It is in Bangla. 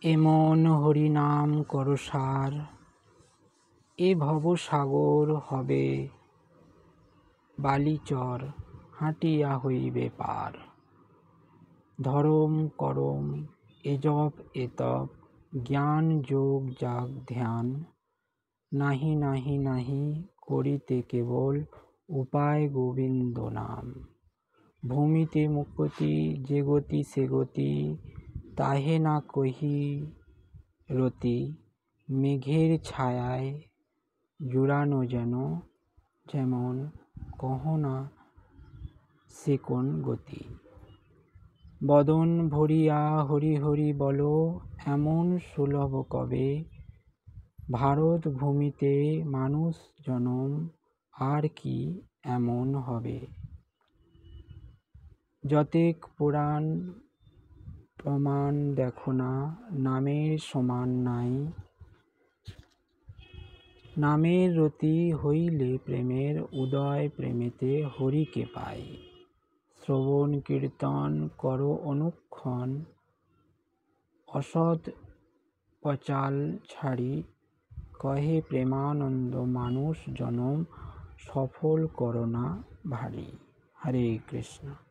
এমন হরিনাম করো সার, এ ভবসাগর হবে বালিচর, হাঁটিয়া হইবে পার। ধরম করম এ জপ এ তপ, জ্ঞান যোগ যাগ ধ্যান। নাহি নাহি নাহি করিতে কেবল, উপায় গোবিন্দ নাম। ভূমিতে মুকতি যে গতি সে গতি, তাহে না কহি রতি। মেঘের ছায়ায় জুড়ানো যেমন, কহ না সে কোন গতি। বদন ভরিয়া হরি হরি বলো, এমন সুলভ কবে। ভারত ভূমিতে মানুষ জনম, আর কি এমন হবে। যতেক পুরাণ প্রমাণ দেখো না, নামের সমান নাই। নামের রতি হইলে প্রেমের উদয়, প্রেমেতে হরিকে পাই। শ্রবণ কীর্তন করো অনুক্ষণ, অসৎ পচাল ছাড়ি। কহে প্রেমানন্দ মানুষ জনম, সফল করো না ভারী। হরে কৃষ্ণ।